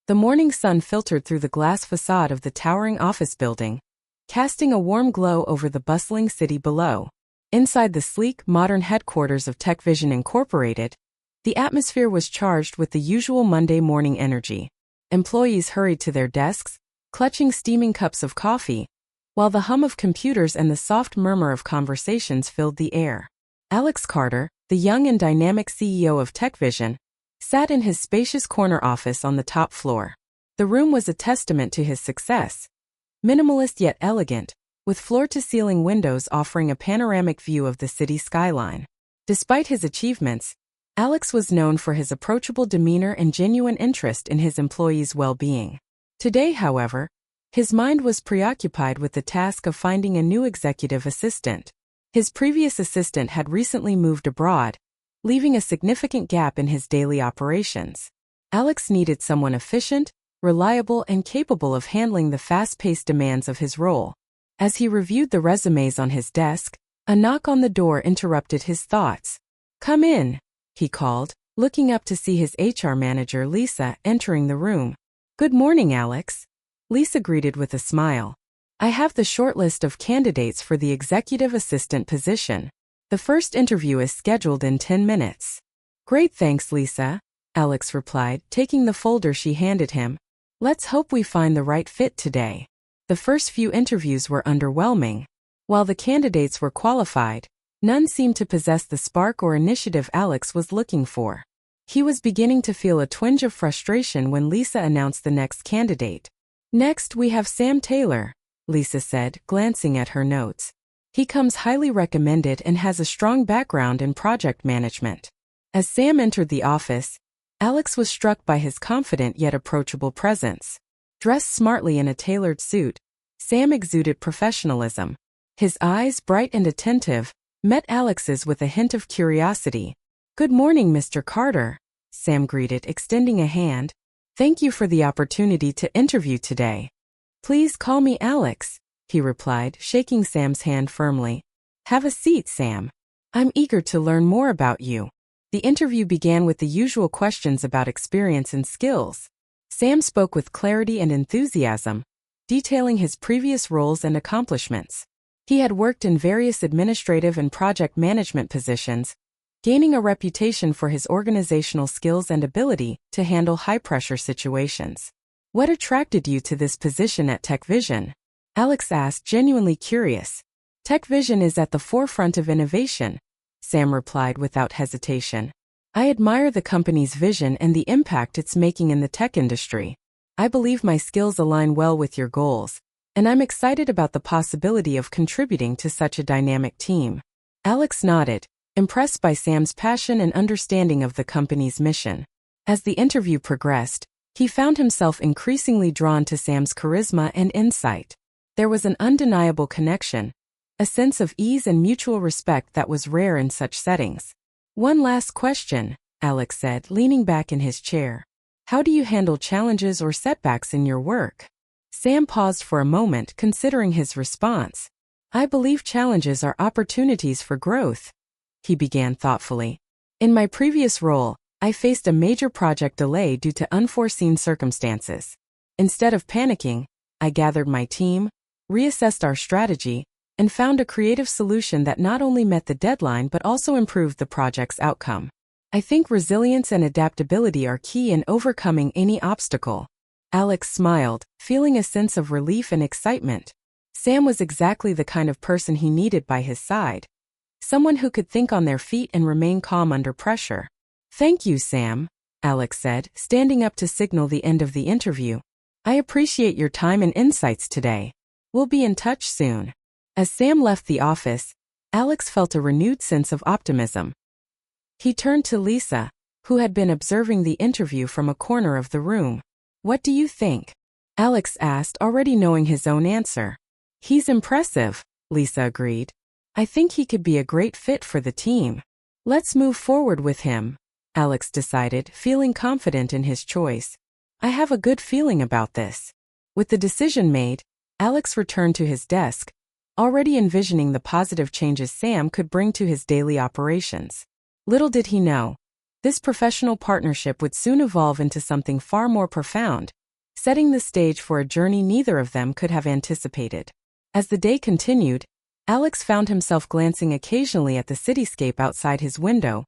The morning sun filtered through the glass facade of the towering office building, casting a warm glow over the bustling city below. Inside the sleek, modern headquarters of TechVision Incorporated, the atmosphere was charged with the usual Monday morning energy. Employees hurried to their desks, clutching steaming cups of coffee, while the hum of computers and the soft murmur of conversations filled the air. Alex Carter, the young and dynamic CEO of TechVision, sat in his spacious corner office on the top floor. The room was a testament to his success. Minimalist yet elegant, with floor-to-ceiling windows offering a panoramic view of the city skyline. Despite his achievements, Alex was known for his approachable demeanor and genuine interest in his employees' well-being. Today, however, his mind was preoccupied with the task of finding a new executive assistant. His previous assistant had recently moved abroad, leaving a significant gap in his daily operations. Alex needed someone efficient, reliable, and capable of handling the fast-paced demands of his role. As he reviewed the resumes on his desk, a knock on the door interrupted his thoughts. "Come in," he called, looking up to see his HR manager Lisa entering the room. "Good morning, Alex," Lisa greeted with a smile. "I have the short list of candidates for the executive assistant position. The first interview is scheduled in 10 minutes. "Great, thanks, Lisa," Alex replied, taking the folder she handed him. "Let's hope we find the right fit today." The first few interviews were underwhelming. While the candidates were qualified, none seemed to possess the spark or initiative Alex was looking for. He was beginning to feel a twinge of frustration when Lisa announced the next candidate. "Next, we have Sam Taylor," Lisa said, glancing at her notes. "He comes highly recommended and has a strong background in project management." As Sam entered the office, Alex was struck by his confident yet approachable presence. Dressed smartly in a tailored suit, Sam exuded professionalism. His eyes, bright and attentive, met Alex's with a hint of curiosity. "Good morning, Mr. Carter," Sam greeted, extending a hand. "Thank you for the opportunity to interview today." "Please call me Alex," he replied, shaking Sam's hand firmly. "Have a seat, Sam. I'm eager to learn more about you." The interview began with the usual questions about experience and skills. Sam spoke with clarity and enthusiasm, detailing his previous roles and accomplishments. He had worked in various administrative and project management positions, gaining a reputation for his organizational skills and ability to handle high-pressure situations. "What attracted you to this position at TechVision?" Alex asked, genuinely curious. "TechVision is at the forefront of innovation," Sam replied without hesitation. "I admire the company's vision and the impact it's making in the tech industry. I believe my skills align well with your goals, and I'm excited about the possibility of contributing to such a dynamic team." Alex nodded, impressed by Sam's passion and understanding of the company's mission. As the interview progressed, he found himself increasingly drawn to Sam's charisma and insight. There was an undeniable connection, a sense of ease and mutual respect that was rare in such settings. "One last question," Alex said, leaning back in his chair. "How do you handle challenges or setbacks in your work?" Sam paused for a moment, considering his response. "I believe challenges are opportunities for growth," he began thoughtfully. "In my previous role, I faced a major project delay due to unforeseen circumstances. Instead of panicking, I gathered my team, reassessed our strategy, and found a creative solution that not only met the deadline but also improved the project's outcome. I think resilience and adaptability are key in overcoming any obstacle." Alex smiled, feeling a sense of relief and excitement. Sam was exactly the kind of person he needed by his side. Someone who could think on their feet and remain calm under pressure. "Thank you, Sam," Alex said, standing up to signal the end of the interview. "I appreciate your time and insights today. We'll be in touch soon." As Sam left the office, Alex felt a renewed sense of optimism. He turned to Lisa, who had been observing the interview from a corner of the room. "What do you think?" Alex asked, already knowing his own answer. "He's impressive," Lisa agreed. "I think he could be a great fit for the team. Let's move forward with him," Alex decided, feeling confident in his choice. "I have a good feeling about this." With the decision made, Alex returned to his desk, already envisioning the positive changes Sam could bring to his daily operations. Little did he know, This professional partnership would soon evolve into something far more profound, setting the stage for a journey neither of them could have anticipated. As the day continued, Alex found himself glancing occasionally at the cityscape outside his window,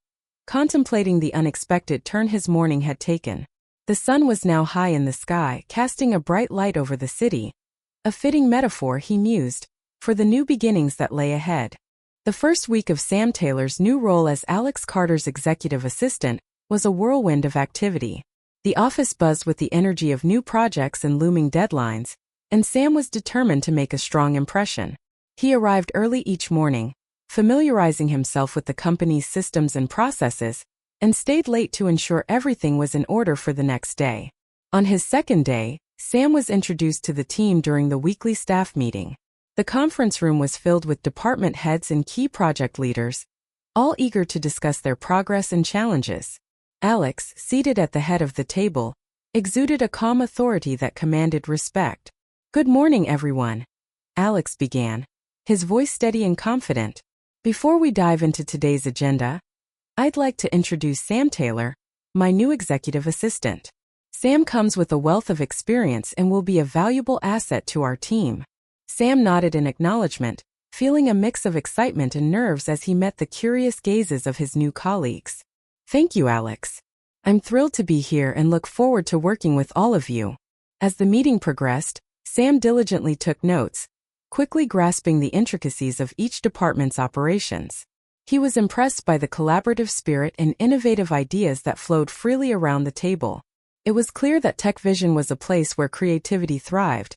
contemplating the unexpected turn his morning had taken. The sun was now high in the sky, casting a bright light over the city, a fitting metaphor, he mused, for the new beginnings that lay ahead. The first week of Sam Taylor's new role as Alex Carter's executive assistant was a whirlwind of activity. The office buzzed with the energy of new projects and looming deadlines, and Sam was determined to make a strong impression. He arrived early each morning, familiarizing himself with the company's systems and processes, and stayed late to ensure everything was in order for the next day. On his second day, Sam was introduced to the team during the weekly staff meeting. The conference room was filled with department heads and key project leaders, all eager to discuss their progress and challenges. Alex, seated at the head of the table, exuded a calm authority that commanded respect. "Good morning, everyone," Alex began, his voice steady and confident. "Before we dive into today's agenda, I'd like to introduce Sam Taylor, my new executive assistant. Sam comes with a wealth of experience and will be a valuable asset to our team." Sam nodded in acknowledgement, feeling a mix of excitement and nerves as he met the curious gazes of his new colleagues. "Thank you, Alex. I'm thrilled to be here and look forward to working with all of you." As the meeting progressed, Sam diligently took notes, quickly grasping the intricacies of each department's operations. He was impressed by the collaborative spirit and innovative ideas that flowed freely around the table. It was clear that TechVision was a place where creativity thrived,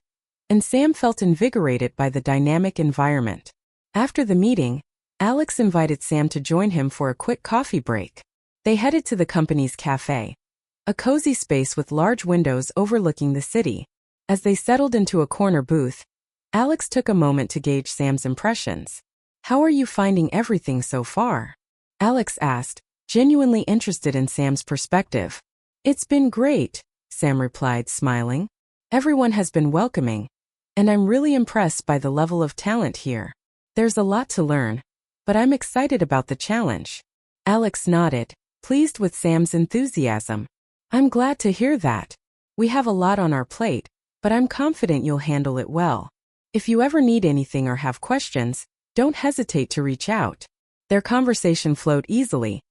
and Sam felt invigorated by the dynamic environment. After the meeting, Alex invited Sam to join him for a quick coffee break. They headed to the company's cafe, a cozy space with large windows overlooking the city. As they settled into a corner booth, Alex took a moment to gauge Sam's impressions. "How are you finding everything so far?" Alex asked, genuinely interested in Sam's perspective. "It's been great," Sam replied, smiling. "Everyone has been welcoming, and I'm really impressed by the level of talent here. There's a lot to learn, but I'm excited about the challenge." Alex nodded, pleased with Sam's enthusiasm. "I'm glad to hear that. We have a lot on our plate, but I'm confident you'll handle it well. If you ever need anything or have questions, don't hesitate to reach out." Their conversation flowed easily,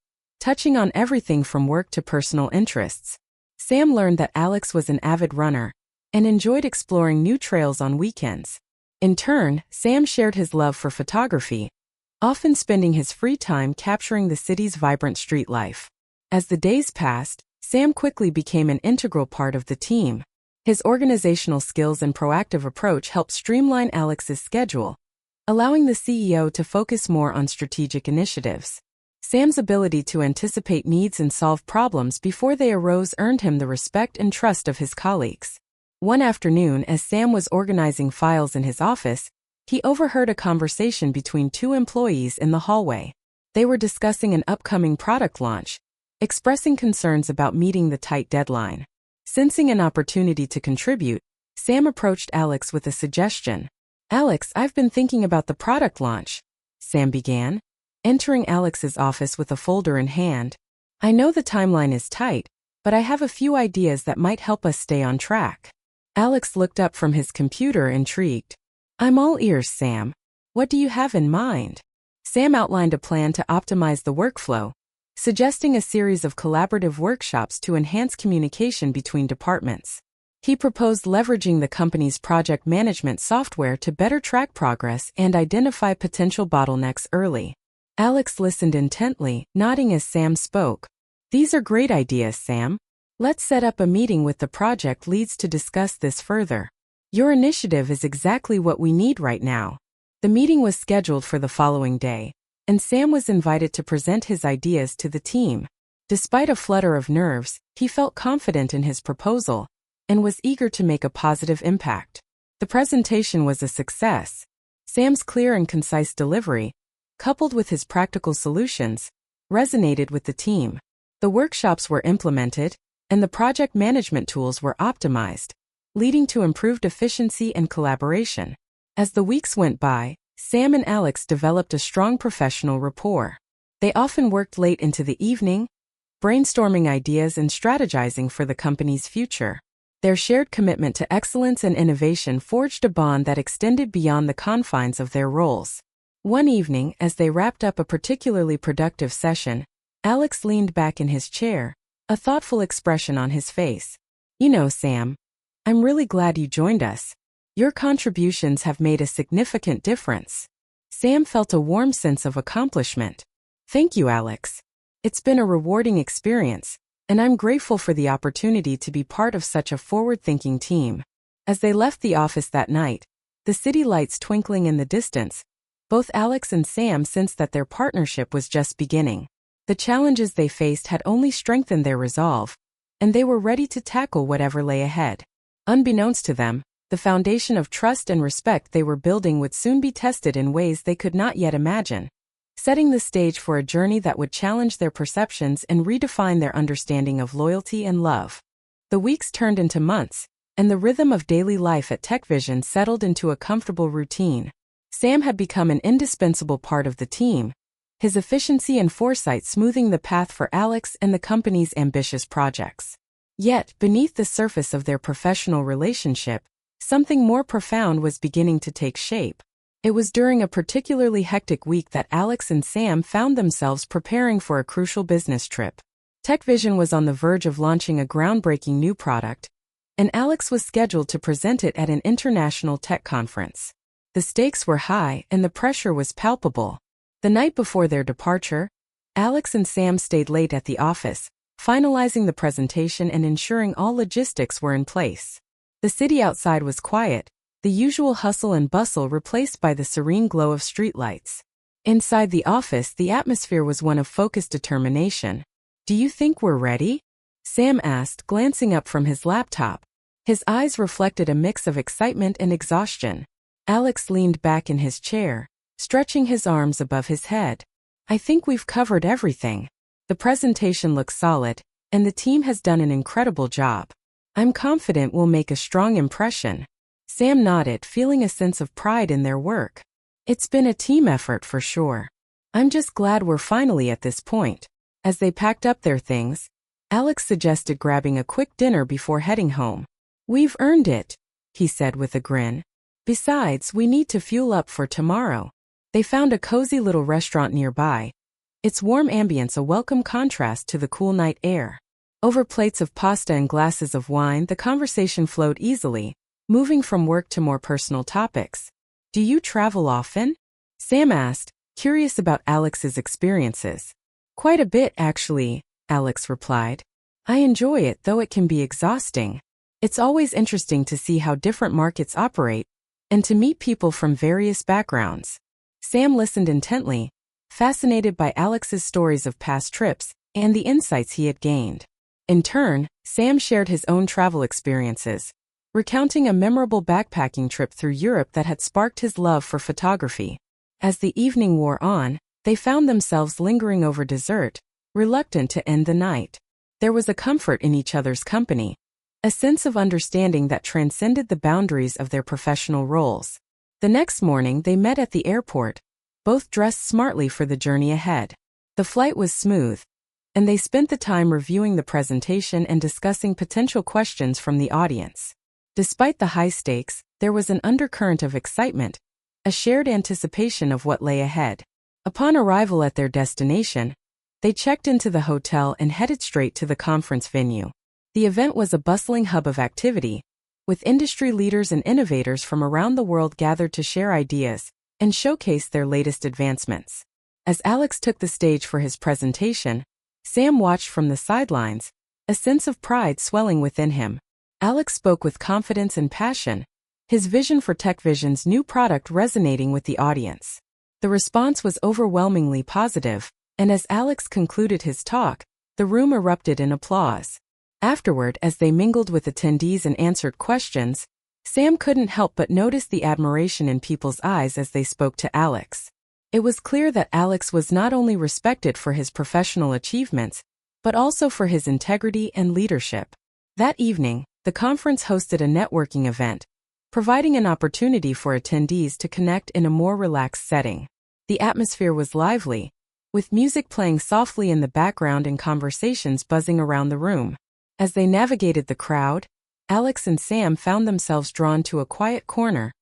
touching on everything from work to personal interests. Sam learned that Alex was an avid runner and enjoyed exploring new trails on weekends. In turn, Sam shared his love for photography, often spending his free time capturing the city's vibrant street life. As the days passed, Sam quickly became an integral part of the team. His organizational skills and proactive approach helped streamline Alex's schedule, allowing the CEO to focus more on strategic initiatives. Sam's ability to anticipate needs and solve problems before they arose earned him the respect and trust of his colleagues. One afternoon, as Sam was organizing files in his office, he overheard a conversation between two employees in the hallway. They were discussing an upcoming product launch, expressing concerns about meeting the tight deadline. Sensing an opportunity to contribute, Sam approached Alex with a suggestion. "Alex, I've been thinking about the product launch," Sam began, entering Alex's office with a folder in hand. "I know the timeline is tight, but I have a few ideas that might help us stay on track." Alex looked up from his computer, intrigued. "I'm all ears, Sam. What do you have in mind?" Sam outlined a plan to optimize the workflow, suggesting a series of collaborative workshops to enhance communication between departments. He proposed leveraging the company's project management software to better track progress and identify potential bottlenecks early. Alex listened intently, nodding as Sam spoke. "These are great ideas, Sam. Let's set up a meeting with the project leads to discuss this further. Your initiative is exactly what we need right now." The meeting was scheduled for the following day, and Sam was invited to present his ideas to the team. Despite a flutter of nerves, he felt confident in his proposal and was eager to make a positive impact. The presentation was a success. Sam's clear and concise delivery, coupled with his practical solutions, resonated with the team. The workshops were implemented, and the project management tools were optimized, leading to improved efficiency and collaboration. As the weeks went by, Sam and Alex developed a strong professional rapport. They often worked late into the evening, brainstorming ideas and strategizing for the company's future. Their shared commitment to excellence and innovation forged a bond that extended beyond the confines of their roles. One evening, as they wrapped up a particularly productive session, Alex leaned back in his chair, a thoughtful expression on his face. "You know, Sam, I'm really glad you joined us. Your contributions have made a significant difference." Sam felt a warm sense of accomplishment. "Thank you, Alex. It's been a rewarding experience, and I'm grateful for the opportunity to be part of such a forward-thinking team." As they left the office that night, the city lights twinkling in the distance, both Alex and Sam sensed that their partnership was just beginning. The challenges they faced had only strengthened their resolve, and they were ready to tackle whatever lay ahead. Unbeknownst to them, the foundation of trust and respect they were building would soon be tested in ways they could not yet imagine, setting the stage for a journey that would challenge their perceptions and redefine their understanding of loyalty and love. The weeks turned into months, and the rhythm of daily life at TechVision settled into a comfortable routine. Sam had become an indispensable part of the team, his efficiency and foresight smoothing the path for Alex and the company's ambitious projects. Yet, beneath the surface of their professional relationship, something more profound was beginning to take shape. It was during a particularly hectic week that Alex and Sam found themselves preparing for a crucial business trip. TechVision was on the verge of launching a groundbreaking new product, and Alex was scheduled to present it at an international tech conference. The stakes were high and the pressure was palpable. The night before their departure, Alex and Sam stayed late at the office, finalizing the presentation and ensuring all logistics were in place. The city outside was quiet, the usual hustle and bustle replaced by the serene glow of streetlights. Inside the office, the atmosphere was one of focused determination. "Do you think we're ready?" Sam asked, glancing up from his laptop. His eyes reflected a mix of excitement and exhaustion. Alex leaned back in his chair, stretching his arms above his head. "I think we've covered everything. The presentation looks solid, and the team has done an incredible job. I'm confident we'll make a strong impression." Sam nodded, feeling a sense of pride in their work. "It's been a team effort for sure. I'm just glad we're finally at this point." As they packed up their things, Alex suggested grabbing a quick dinner before heading home. "We've earned it," he said with a grin. "Besides, we need to fuel up for tomorrow." They found a cozy little restaurant nearby, its warm ambience a welcome contrast to the cool night air. Over plates of pasta and glasses of wine, the conversation flowed easily, moving from work to more personal topics. "Do you travel often?" Sam asked, curious about Alex's experiences. "Quite a bit, actually," Alex replied. "I enjoy it, though it can be exhausting. It's always interesting to see how different markets operate, and to meet people from various backgrounds." Sam listened intently, fascinated by Alex's stories of past trips and the insights he had gained. In turn, Sam shared his own travel experiences, recounting a memorable backpacking trip through Europe that had sparked his love for photography. As the evening wore on, they found themselves lingering over dessert, reluctant to end the night. There was a comfort in each other's company, a sense of understanding that transcended the boundaries of their professional roles. The next morning they met at the airport, both dressed smartly for the journey ahead. The flight was smooth, and they spent the time reviewing the presentation and discussing potential questions from the audience. Despite the high stakes, there was an undercurrent of excitement, a shared anticipation of what lay ahead. Upon arrival at their destination, they checked into the hotel and headed straight to the conference venue. The event was a bustling hub of activity, with industry leaders and innovators from around the world gathered to share ideas and showcase their latest advancements. As Alex took the stage for his presentation, Sam watched from the sidelines, a sense of pride swelling within him. Alex spoke with confidence and passion, his vision for TechVision's new product resonating with the audience. The response was overwhelmingly positive, and as Alex concluded his talk, the room erupted in applause. Afterward, as they mingled with attendees and answered questions, Sam couldn't help but notice the admiration in people's eyes as they spoke to Alex. It was clear that Alex was not only respected for his professional achievements, but also for his integrity and leadership. That evening, the conference hosted a networking event, providing an opportunity for attendees to connect in a more relaxed setting. The atmosphere was lively, with music playing softly in the background and conversations buzzing around the room. As they navigated the crowd, Alex and Sam found themselves drawn to a quiet corner,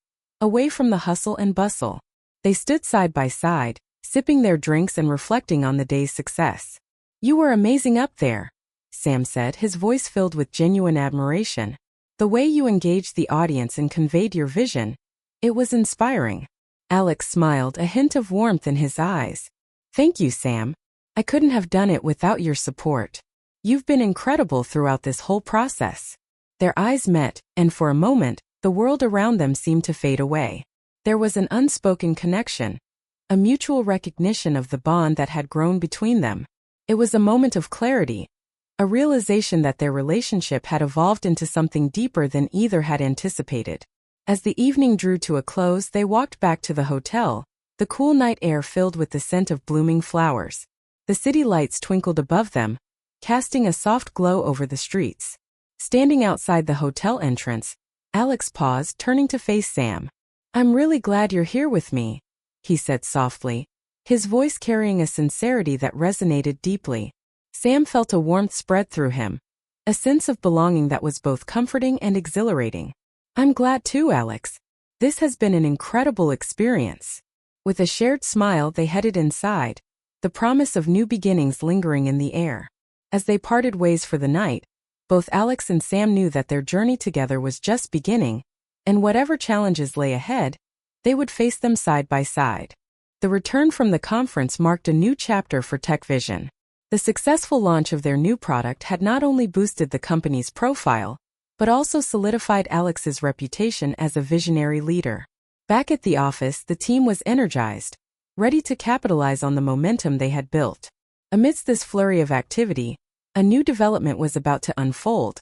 away from the hustle and bustle. They stood side by side, sipping their drinks and reflecting on the day's success. "You were amazing up there," Sam said, his voice filled with genuine admiration. "The way you engaged the audience and conveyed your vision, it was inspiring." Alex smiled, a hint of warmth in his eyes. "Thank you, Sam. I couldn't have done it without your support. You've been incredible throughout this whole process." Their eyes met, and for a moment, the world around them seemed to fade away. There was an unspoken connection, a mutual recognition of the bond that had grown between them. It was a moment of clarity, a realization that their relationship had evolved into something deeper than either had anticipated. As the evening drew to a close, they walked back to the hotel, the cool night air filled with the scent of blooming flowers. The city lights twinkled above them, casting a soft glow over the streets. Standing outside the hotel entrance, Alex paused, turning to face Sam. "I'm really glad you're here with me," he said softly, his voice carrying a sincerity that resonated deeply. Sam felt a warmth spread through him, a sense of belonging that was both comforting and exhilarating. "I'm glad too, Alex. This has been an incredible experience." With a shared smile, they headed inside, the promise of new beginnings lingering in the air. As they parted ways for the night, both Alex and Sam knew that their journey together was just beginning, and whatever challenges lay ahead, they would face them side by side. The return from the conference marked a new chapter for TechVision. The successful launch of their new product had not only boosted the company's profile, but also solidified Alex's reputation as a visionary leader. Back at the office, the team was energized, ready to capitalize on the momentum they had built. Amidst this flurry of activity, a new development was about to unfold,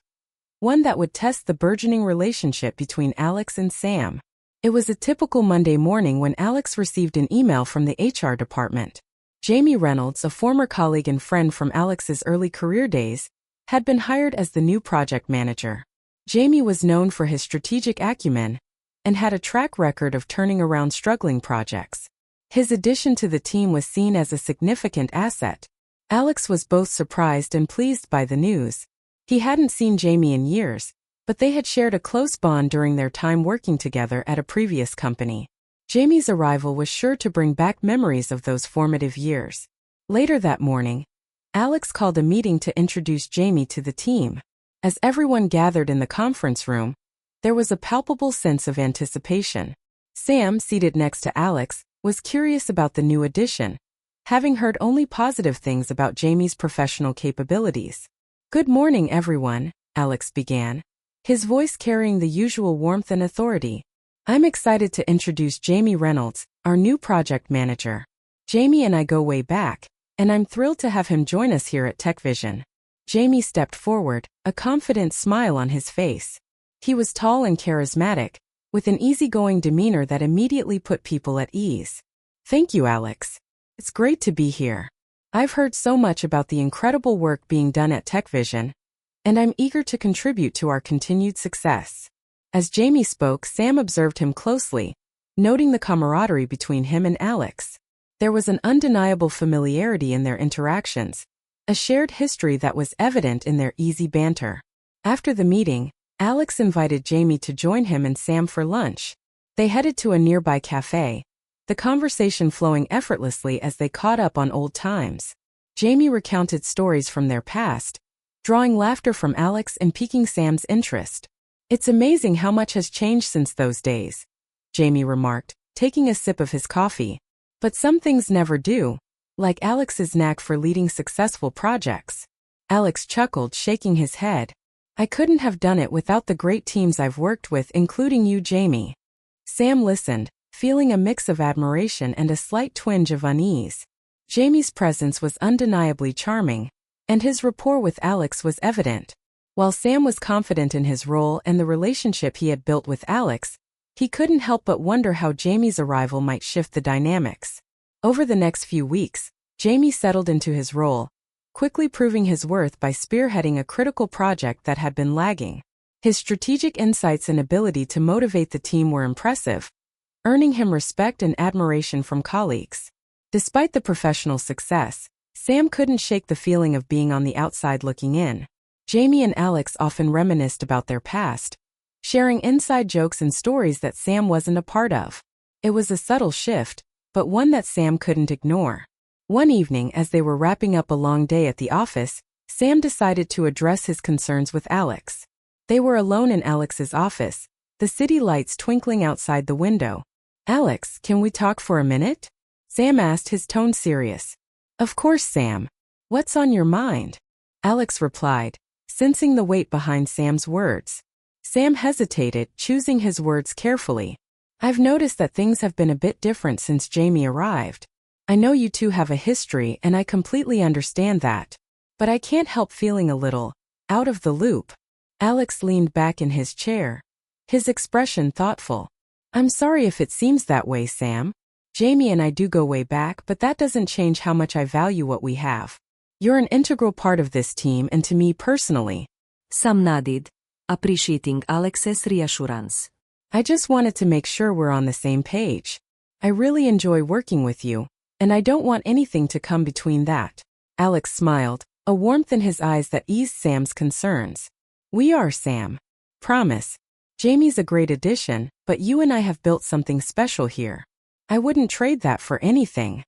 one that would test the burgeoning relationship between Alex and Sam. It was a typical Monday morning when Alex received an email from the HR department. Jamie Reynolds, a former colleague and friend from Alex's early career days, had been hired as the new project manager. Jamie was known for his strategic acumen and had a track record of turning around struggling projects. His addition to the team was seen as a significant asset. Alex was both surprised and pleased by the news. He hadn't seen Jamie in years, but they had shared a close bond during their time working together at a previous company. Jamie's arrival was sure to bring back memories of those formative years. Later that morning, Alex called a meeting to introduce Jamie to the team. As everyone gathered in the conference room, there was a palpable sense of anticipation. Sam, seated next to Alex, was curious about the new addition, having heard only positive things about Jamie's professional capabilities. "Good morning, everyone," Alex began, his voice carrying the usual warmth and authority. "I'm excited to introduce Jamie Reynolds, our new project manager. Jamie and I go way back, and I'm thrilled to have him join us here at TechVision." Jamie stepped forward, a confident smile on his face. He was tall and charismatic, with an easygoing demeanor that immediately put people at ease. "Thank you, Alex. It's great to be here. I've heard so much about the incredible work being done at TechVision, and I'm eager to contribute to our continued success." As Jamie spoke, Sam observed him closely, noting the camaraderie between him and Alex. There was an undeniable familiarity in their interactions, a shared history that was evident in their easy banter. After the meeting, Alex invited Jamie to join him and Sam for lunch. They headed to a nearby cafe, the conversation flowing effortlessly as they caught up on old times. Jamie recounted stories from their past, drawing laughter from Alex and piquing Sam's interest. "It's amazing how much has changed since those days," Jamie remarked, taking a sip of his coffee. "But some things never do, like Alex's knack for leading successful projects." Alex chuckled, shaking his head. "I couldn't have done it without the great teams I've worked with, including you, Jamie." Sam listened, feeling a mix of admiration and a slight twinge of unease. Jamie's presence was undeniably charming, and his rapport with Alex was evident. While Sam was confident in his role and the relationship he had built with Alex, he couldn't help but wonder how Jamie's arrival might shift the dynamics. Over the next few weeks, Jamie settled into his role, quickly proving his worth by spearheading a critical project that had been lagging. His strategic insights and ability to motivate the team were impressive, earning him respect and admiration from colleagues. Despite the professional success, Sam couldn't shake the feeling of being on the outside looking in. Jamie and Alex often reminisced about their past, sharing inside jokes and stories that Sam wasn't a part of. It was a subtle shift, but one that Sam couldn't ignore. One evening, as they were wrapping up a long day at the office, Sam decided to address his concerns with Alex. They were alone in Alex's office, the city lights twinkling outside the window. "Alex, can we talk for a minute?" Sam asked, his tone serious. "Of course, Sam. What's on your mind?" Alex replied, sensing the weight behind Sam's words. Sam hesitated, choosing his words carefully. "I've noticed that things have been a bit different since Jamie arrived. I know you two have a history and I completely understand that. But I can't help feeling a little out of the loop." Alex leaned back in his chair, his expression thoughtful. "I'm sorry if it seems that way, Sam. Jamie and I do go way back, but that doesn't change how much I value what we have. You're an integral part of this team and to me personally." Sam nodded, appreciating Alex's reassurance. "I just wanted to make sure we're on the same page. I really enjoy working with you, and I don't want anything to come between that." Alex smiled, a warmth in his eyes that eased Sam's concerns. "We are, Sam. Promise. Jamie's a great addition, but you and I have built something special here. I wouldn't trade that for anything."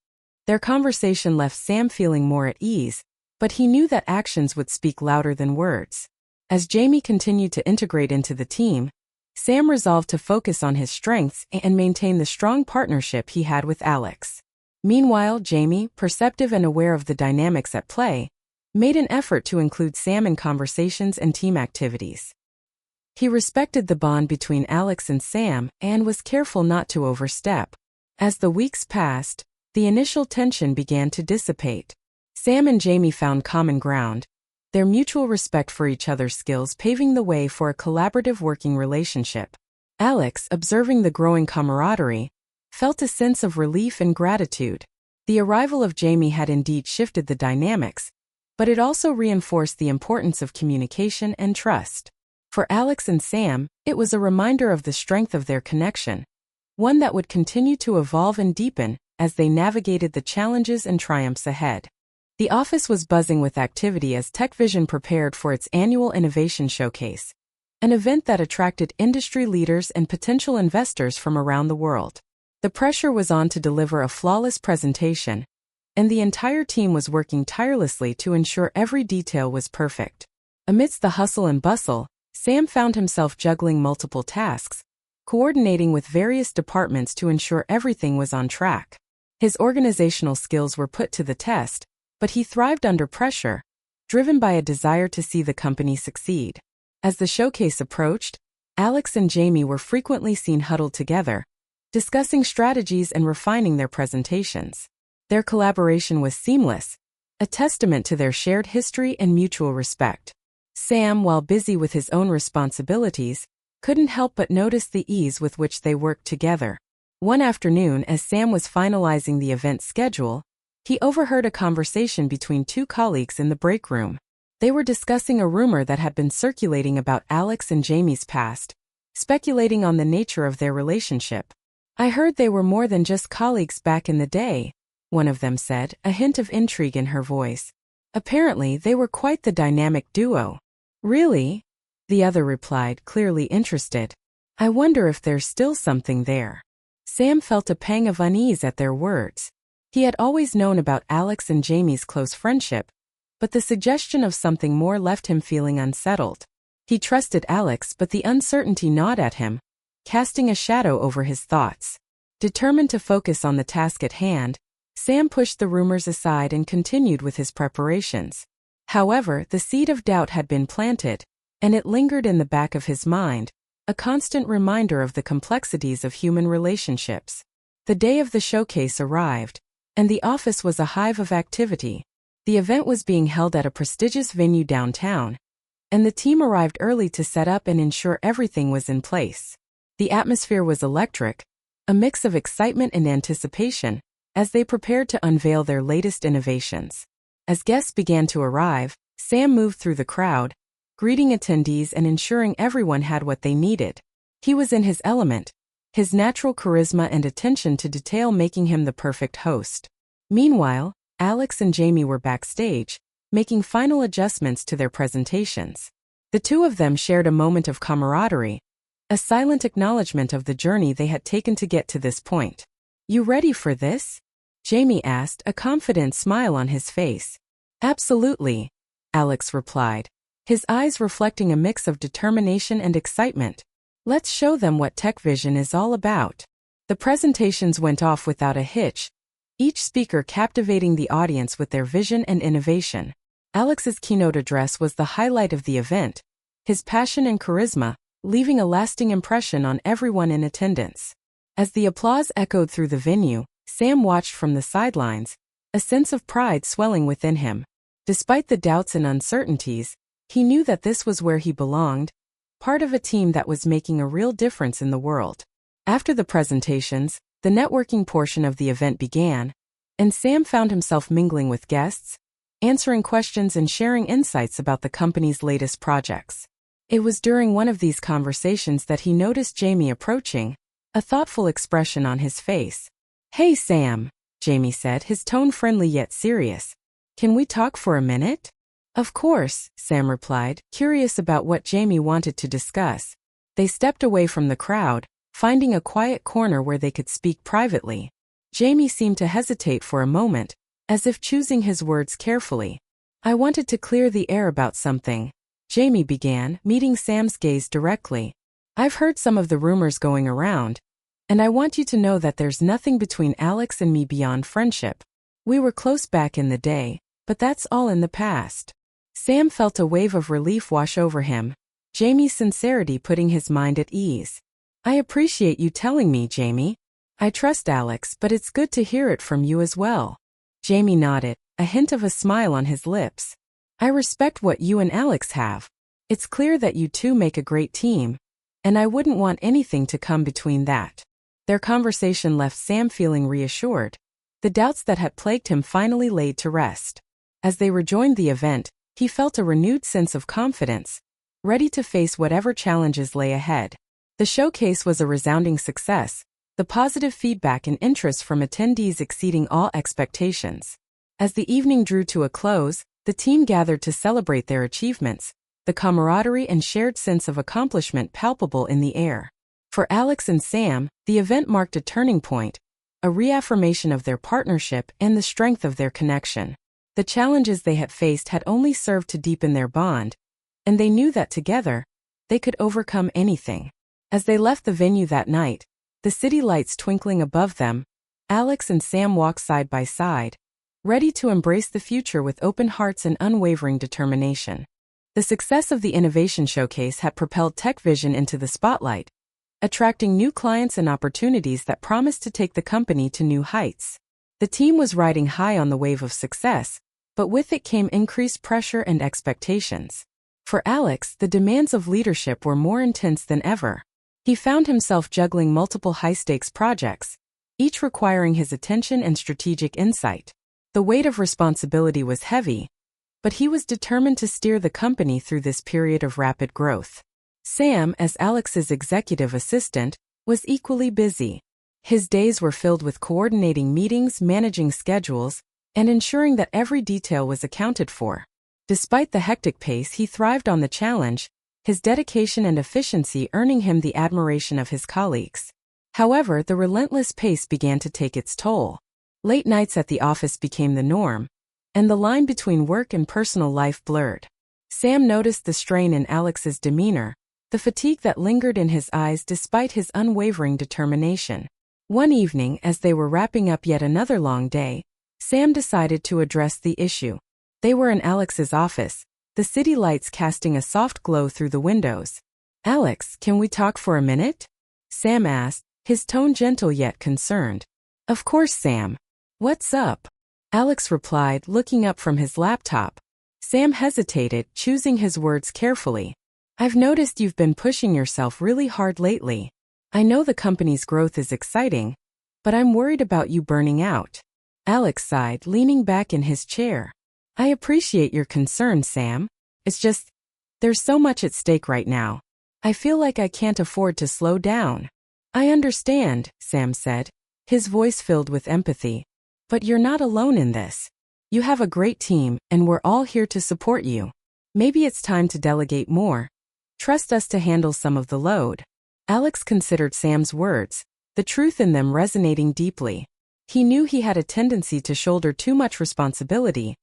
Their conversation left Sam feeling more at ease, but he knew that actions would speak louder than words. As Jamie continued to integrate into the team, Sam resolved to focus on his strengths and maintain the strong partnership he had with Alex. Meanwhile, Jamie, perceptive and aware of the dynamics at play, made an effort to include Sam in conversations and team activities. He respected the bond between Alex and Sam and was careful not to overstep. As the weeks passed, the initial tension began to dissipate. Sam and Jamie found common ground, their mutual respect for each other's skills paving the way for a collaborative working relationship. Alex, observing the growing camaraderie, felt a sense of relief and gratitude. The arrival of Jamie had indeed shifted the dynamics, but it also reinforced the importance of communication and trust. For Alex and Sam, it was a reminder of the strength of their connection, one that would continue to evolve and deepen as they navigated the challenges and triumphs ahead. The office was buzzing with activity as TechVision prepared for its annual Innovation Showcase, an event that attracted industry leaders and potential investors from around the world. The pressure was on to deliver a flawless presentation, and the entire team was working tirelessly to ensure every detail was perfect. Amidst the hustle and bustle, Sam found himself juggling multiple tasks, coordinating with various departments to ensure everything was on track. His organizational skills were put to the test, but he thrived under pressure, driven by a desire to see the company succeed. As the showcase approached, Alex and Jamie were frequently seen huddled together, discussing strategies and refining their presentations. Their collaboration was seamless, a testament to their shared history and mutual respect. Sam, while busy with his own responsibilities, couldn't help but notice the ease with which they worked together. One afternoon, as Sam was finalizing the event schedule, he overheard a conversation between two colleagues in the break room. They were discussing a rumor that had been circulating about Alex and Jamie's past, speculating on the nature of their relationship. "I heard they were more than just colleagues back in the day," one of them said, a hint of intrigue in her voice. "Apparently, they were quite the dynamic duo." "Really?" the other replied, clearly interested. "I wonder if there's still something there." Sam felt a pang of unease at their words. He had always known about Alex and Jamie's close friendship, but the suggestion of something more left him feeling unsettled. He trusted Alex, but the uncertainty gnawed at him, casting a shadow over his thoughts. Determined to focus on the task at hand, Sam pushed the rumors aside and continued with his preparations. However, the seed of doubt had been planted, and it lingered in the back of his mind, a constant reminder of the complexities of human relationships. The day of the showcase arrived, and the office was a hive of activity. The event was being held at a prestigious venue downtown, and the team arrived early to set up and ensure everything was in place. The atmosphere was electric, a mix of excitement and anticipation, as they prepared to unveil their latest innovations. As guests began to arrive, Sam moved through the crowd, greeting attendees and ensuring everyone had what they needed. He was in his element, his natural charisma and attention to detail making him the perfect host. Meanwhile, Alex and Jamie were backstage, making final adjustments to their presentations. The two of them shared a moment of camaraderie, a silent acknowledgement of the journey they had taken to get to this point. "You ready for this?" Jamie asked, a confident smile on his face. "Absolutely," Alex replied, his eyes reflecting a mix of determination and excitement. "Let's show them what TechVision is all about." The presentations went off without a hitch, each speaker captivating the audience with their vision and innovation. Alex's keynote address was the highlight of the event, his passion and charisma leaving a lasting impression on everyone in attendance. As the applause echoed through the venue, Sam watched from the sidelines, a sense of pride swelling within him. Despite the doubts and uncertainties, he knew that this was where he belonged, part of a team that was making a real difference in the world. After the presentations, the networking portion of the event began, and Sam found himself mingling with guests, answering questions and sharing insights about the company's latest projects. It was during one of these conversations that he noticed Jamie approaching, a thoughtful expression on his face. "Hey Sam," Jamie said, his tone friendly yet serious. "Can we talk for a minute?" "Of course," Sam replied, curious about what Jamie wanted to discuss. They stepped away from the crowd, finding a quiet corner where they could speak privately. Jamie seemed to hesitate for a moment, as if choosing his words carefully. "I wanted to clear the air about something," Jamie began, meeting Sam's gaze directly. "I've heard some of the rumors going around, and I want you to know that there's nothing between Alex and me beyond friendship. We were close back in the day, but that's all in the past." Sam felt a wave of relief wash over him, Jamie's sincerity putting his mind at ease. "I appreciate you telling me, Jamie. I trust Alex, but it's good to hear it from you as well." Jamie nodded, a hint of a smile on his lips. "I respect what you and Alex have. It's clear that you two make a great team, and I wouldn't want anything to come between that." Their conversation left Sam feeling reassured. The doubts that had plagued him finally laid to rest. As they rejoined the event, he felt a renewed sense of confidence, ready to face whatever challenges lay ahead. The showcase was a resounding success, the positive feedback and interest from attendees exceeding all expectations. As the evening drew to a close, the team gathered to celebrate their achievements, the camaraderie and shared sense of accomplishment palpable in the air. For Alex and Sam, the event marked a turning point, a reaffirmation of their partnership and the strength of their connection. The challenges they had faced had only served to deepen their bond, and they knew that together, they could overcome anything. As they left the venue that night, the city lights twinkling above them, Alex and Sam walked side by side, ready to embrace the future with open hearts and unwavering determination. The success of the Innovation Showcase had propelled TechVision into the spotlight, attracting new clients and opportunities that promised to take the company to new heights. The team was riding high on the wave of success, but with it came increased pressure and expectations. For Alex, the demands of leadership were more intense than ever. He found himself juggling multiple high-stakes projects, each requiring his attention and strategic insight. The weight of responsibility was heavy, but he was determined to steer the company through this period of rapid growth. Sam, as Alex's executive assistant, was equally busy. His days were filled with coordinating meetings, managing schedules, and ensuring that every detail was accounted for. Despite the hectic pace, he thrived on the challenge, his dedication and efficiency earning him the admiration of his colleagues. However, the relentless pace began to take its toll. Late nights at the office became the norm, and the line between work and personal life blurred. Sam noticed the strain in Alex's demeanor, the fatigue that lingered in his eyes despite his unwavering determination. One evening, as they were wrapping up yet another long day, Sam decided to address the issue. They were in Alex's office, the city lights casting a soft glow through the windows. "Alex, can we talk for a minute?" Sam asked, his tone gentle yet concerned. "Of course, Sam. What's up?" Alex replied, looking up from his laptop. Sam hesitated, choosing his words carefully. "I've noticed you've been pushing yourself really hard lately. I know the company's growth is exciting, but I'm worried about you burning out." Alex sighed, leaning back in his chair. "I appreciate your concern, Sam. It's just, there's so much at stake right now. I feel like I can't afford to slow down." "I understand," Sam said, his voice filled with empathy. But you're not alone in this. You have a great team, and we're all here to support you. Maybe it's time to delegate more. Trust us to handle some of the load. Alex considered Sam's words, the truth in them resonating deeply. He knew he had a tendency to shoulder too much responsibility,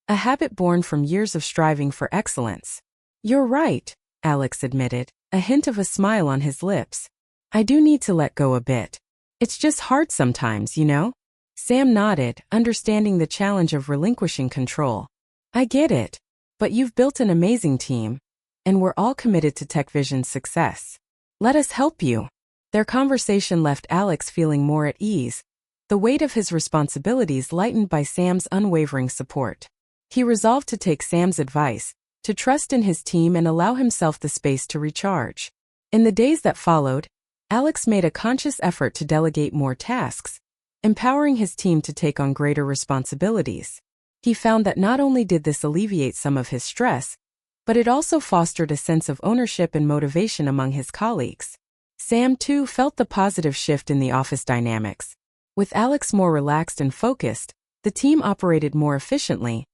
a habit born from years of striving for excellence. You're right, Alex admitted, a hint of a smile on his lips. I do need to let go a bit. It's just hard sometimes, you know? Sam nodded, understanding the challenge of relinquishing control. I get it. But you've built an amazing team, and we're all committed to TechVision's success. Let us help you. Their conversation left Alex feeling more at ease, the weight of his responsibilities lightened by Sam's unwavering support. He resolved to take Sam's advice, to trust in his team and allow himself the space to recharge. In the days that followed, Alex made a conscious effort to delegate more tasks, empowering his team to take on greater responsibilities. He found that not only did this alleviate some of his stress, but it also fostered a sense of ownership and motivation among his colleagues. Sam, too, felt the positive shift in the office dynamics. With Alex more relaxed and focused, the team operated more efficiently,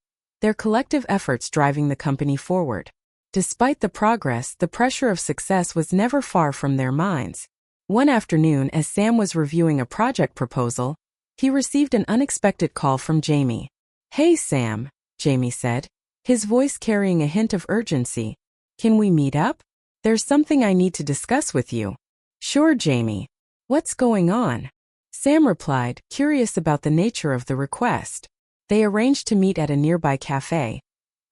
their collective efforts driving the company forward. Despite the progress, the pressure of success was never far from their minds. One afternoon, as Sam was reviewing a project proposal, he received an unexpected call from Jamie. Hey Sam, Jamie said, his voice carrying a hint of urgency. Can we meet up? There's something I need to discuss with you. Sure, Jamie. What's going on? Sam replied, curious about the nature of the request. They arranged to meet at a nearby cafe,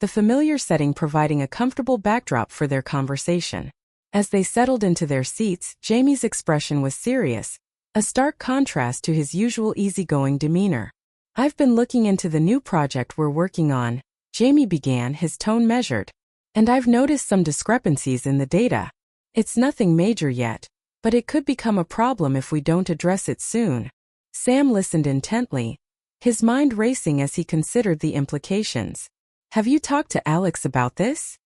the familiar setting providing a comfortable backdrop for their conversation. As they settled into their seats, Jamie's expression was serious, a stark contrast to his usual easygoing demeanor. I've been looking into the new project we're working on, Jamie began, his tone measured. And I've noticed some discrepancies in the data. It's nothing major yet, but it could become a problem if we don't address it soon. Sam listened intently, his mind racing as he considered the implications. Have you talked to Alex about this?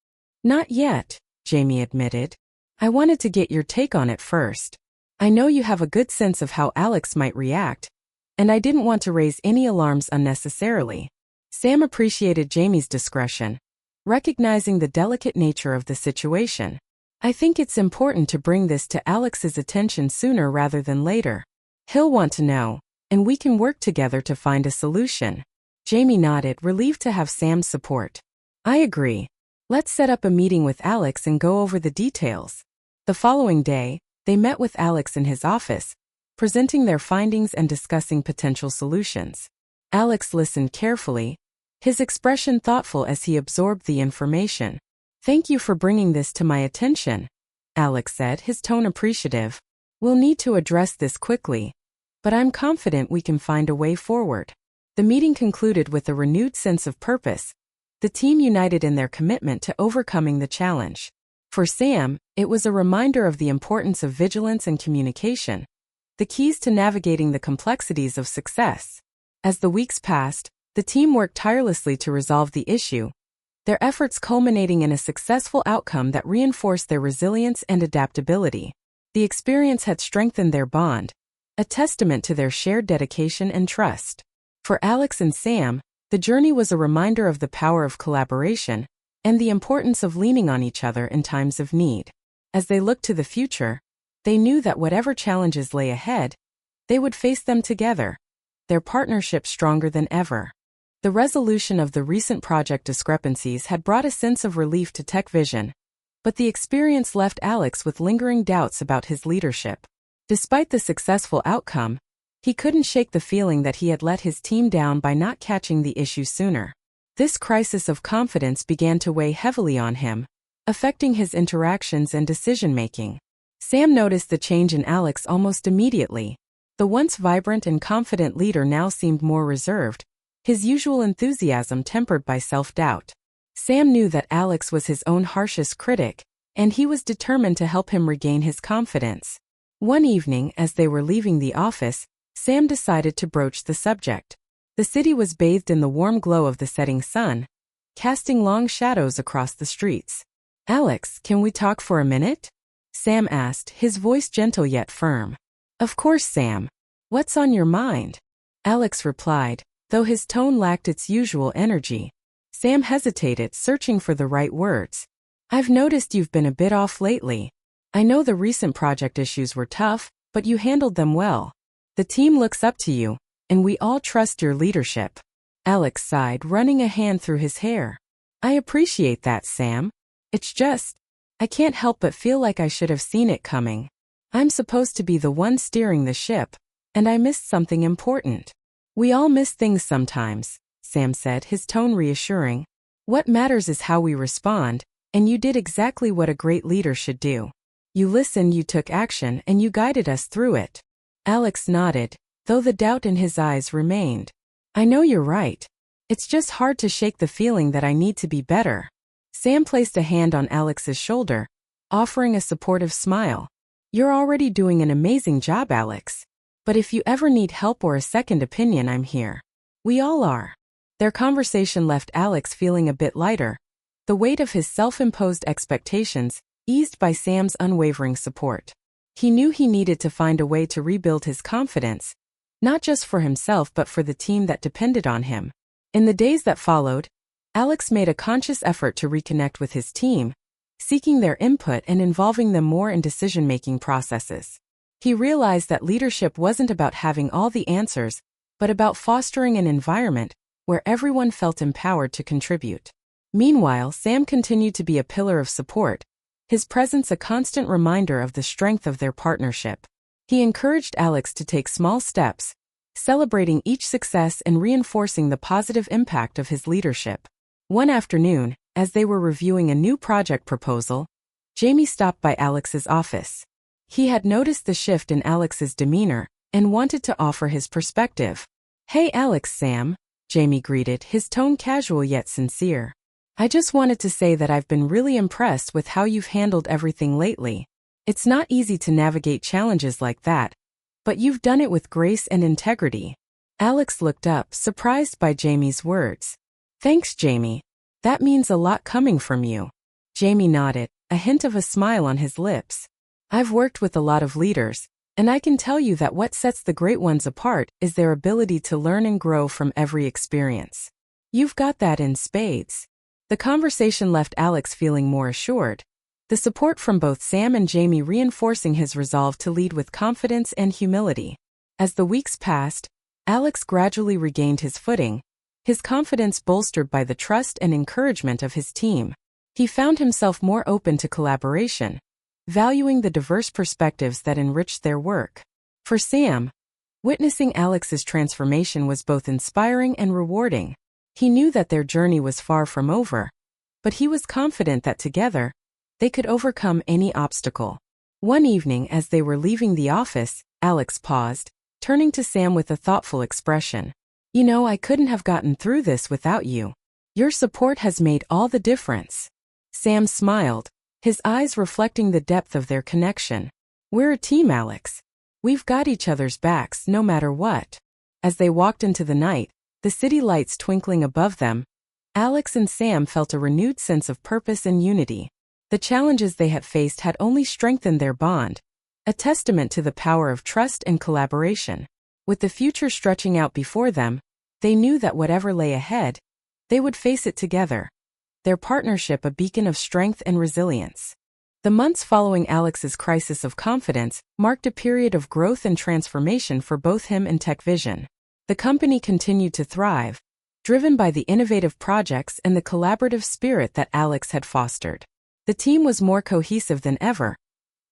Not yet, Jamie admitted. I wanted to get your take on it first. I know you have a good sense of how Alex might react, and I didn't want to raise any alarms unnecessarily. Sam appreciated Jamie's discretion, recognizing the delicate nature of the situation. I think it's important to bring this to Alex's attention sooner rather than later. He'll want to know, and we can work together to find a solution. Jamie nodded, relieved to have Sam's support. I agree. Let's set up a meeting with Alex and go over the details. The following day, they met with Alex in his office, presenting their findings and discussing potential solutions. Alex listened carefully, his expression thoughtful as he absorbed the information. Thank you for bringing this to my attention, Alex said, his tone appreciative. We'll need to address this quickly, but I'm confident we can find a way forward. The meeting concluded with a renewed sense of purpose, the team united in their commitment to overcoming the challenge. For Sam, it was a reminder of the importance of vigilance and communication, the keys to navigating the complexities of success. As the weeks passed, the team worked tirelessly to resolve the issue, their efforts culminating in a successful outcome that reinforced their resilience and adaptability. The experience had strengthened their bond, a testament to their shared dedication and trust. For Alex and Sam, the journey was a reminder of the power of collaboration and the importance of leaning on each other in times of need. As they looked to the future, they knew that whatever challenges lay ahead, they would face them together, their partnership stronger than ever. The resolution of the recent project discrepancies had brought a sense of relief to TechVision, but the experience left Alex with lingering doubts about his leadership. Despite the successful outcome, he couldn't shake the feeling that he had let his team down by not catching the issue sooner. This crisis of confidence began to weigh heavily on him, affecting his interactions and decision-making. Sam noticed the change in Alex almost immediately. The once vibrant and confident leader now seemed more reserved, his usual enthusiasm tempered by self-doubt. Sam knew that Alex was his own harshest critic, and he was determined to help him regain his confidence. One evening, as they were leaving the office, Sam decided to broach the subject. The city was bathed in the warm glow of the setting sun, casting long shadows across the streets. Alex, can we talk for a minute? Sam asked, his voice gentle yet firm. Of course, Sam. What's on your mind? Alex replied, though his tone lacked its usual energy. Sam hesitated, searching for the right words. I've noticed you've been a bit off lately. I know the recent project issues were tough, but you handled them well. The team looks up to you, and we all trust your leadership. Alex sighed, running a hand through his hair. I appreciate that, Sam. It's just, I can't help but feel like I should have seen it coming. I'm supposed to be the one steering the ship, and I missed something important. We all miss things sometimes, Sam said, his tone reassuring. What matters is how we respond, and you did exactly what a great leader should do. You listened, you took action, and you guided us through it. Alex nodded, though the doubt in his eyes remained. I know you're right. It's just hard to shake the feeling that I need to be better. Sam placed a hand on Alex's shoulder, offering a supportive smile. You're already doing an amazing job, Alex. But if you ever need help or a second opinion, I'm here. We all are. Their conversation left Alex feeling a bit lighter, the weight of his self-imposed expectations eased by Sam's unwavering support. He knew he needed to find a way to rebuild his confidence, not just for himself but for the team that depended on him. In the days that followed, Alex made a conscious effort to reconnect with his team, seeking their input and involving them more in decision-making processes. He realized that leadership wasn't about having all the answers, but about fostering an environment where everyone felt empowered to contribute. Meanwhile, Sam continued to be a pillar of support, his presence a constant reminder of the strength of their partnership. He encouraged Alex to take small steps, celebrating each success and reinforcing the positive impact of his leadership. One afternoon, as they were reviewing a new project proposal, Jamie stopped by Alex's office. He had noticed the shift in Alex's demeanor and wanted to offer his perspective. Hey Alex, Sam, Jamie greeted, his tone casual yet sincere. I just wanted to say that I've been really impressed with how you've handled everything lately. It's not easy to navigate challenges like that, but you've done it with grace and integrity. Alex looked up, surprised by Jamie's words. Thanks, Jamie. That means a lot coming from you. Jamie nodded, a hint of a smile on his lips. I've worked with a lot of leaders, and I can tell you that what sets the great ones apart is their ability to learn and grow from every experience. You've got that in spades. The conversation left Alex feeling more assured, the support from both Sam and Jamie reinforcing his resolve to lead with confidence and humility. As the weeks passed, Alex gradually regained his footing, his confidence bolstered by the trust and encouragement of his team. He found himself more open to collaboration, valuing the diverse perspectives that enriched their work. For Sam, witnessing Alex's transformation was both inspiring and rewarding. He knew that their journey was far from over, but he was confident that together, they could overcome any obstacle. One evening as they were leaving the office, Alex paused, turning to Sam with a thoughtful expression. You know, I couldn't have gotten through this without you. Your support has made all the difference. Sam smiled, his eyes reflecting the depth of their connection. We're a team, Alex. We've got each other's backs no matter what. As they walked into the night, the city lights twinkling above them, Alex and Sam felt a renewed sense of purpose and unity. The challenges they had faced had only strengthened their bond, a testament to the power of trust and collaboration. With the future stretching out before them, they knew that whatever lay ahead, they would face it together, their partnership a beacon of strength and resilience. The months following Alex's crisis of confidence marked a period of growth and transformation for both him and TechVision. The company continued to thrive, driven by the innovative projects and the collaborative spirit that Alex had fostered. The team was more cohesive than ever,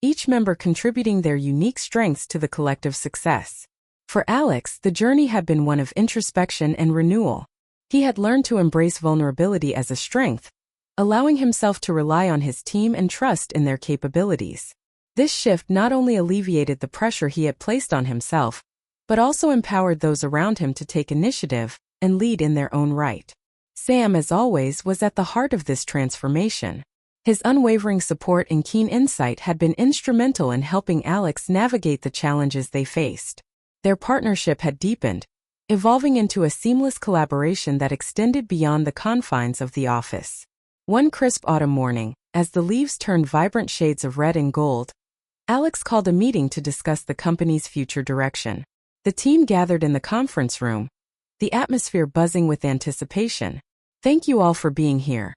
each member contributing their unique strengths to the collective success. For Alex, the journey had been one of introspection and renewal. He had learned to embrace vulnerability as a strength, allowing himself to rely on his team and trust in their capabilities. This shift not only alleviated the pressure he had placed on himself, but also empowered those around him to take initiative and lead in their own right. Sam, as always, was at the heart of this transformation. His unwavering support and keen insight had been instrumental in helping Alex navigate the challenges they faced. Their partnership had deepened, evolving into a seamless collaboration that extended beyond the confines of the office. One crisp autumn morning, as the leaves turned vibrant shades of red and gold, Alex called a meeting to discuss the company's future direction. The team gathered in the conference room, the atmosphere buzzing with anticipation. "Thank you all for being here,"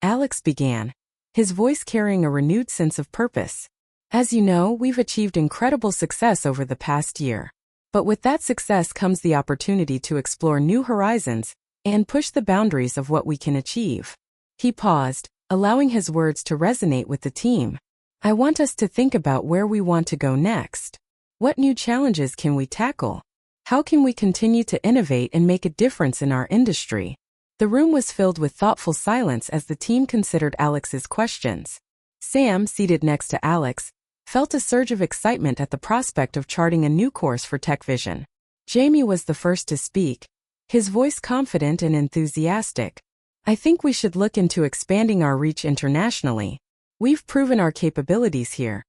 Alex began, his voice carrying a renewed sense of purpose. "As you know, we've achieved incredible success over the past year. But with that success comes the opportunity to explore new horizons and push the boundaries of what we can achieve." He paused, allowing his words to resonate with the team. "I want us to think about where we want to go next. What new challenges can we tackle? How can we continue to innovate and make a difference in our industry?" The room was filled with thoughtful silence as the team considered Alex's questions. Sam, seated next to Alex, felt a surge of excitement at the prospect of charting a new course for TechVision. Jamie was the first to speak, his voice confident and enthusiastic. "I think we should look into expanding our reach internationally. We've proven our capabilities here,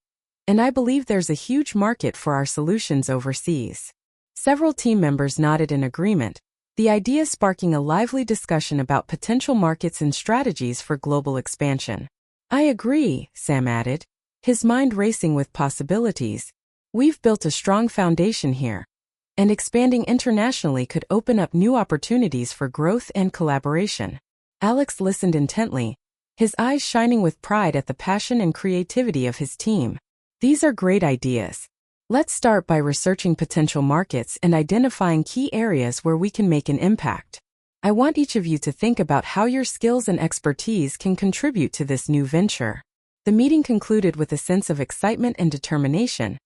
and I believe there's a huge market for our solutions overseas." Several team members nodded in agreement, the idea sparking a lively discussion about potential markets and strategies for global expansion. "I agree," Sam added, his mind racing with possibilities. "We've built a strong foundation here, and expanding internationally could open up new opportunities for growth and collaboration." Alex listened intently, his eyes shining with pride at the passion and creativity of his team. "These are great ideas. Let's start by researching potential markets and identifying key areas where we can make an impact. I want each of you to think about how your skills and expertise can contribute to this new venture." The meeting concluded with a sense of excitement and determination,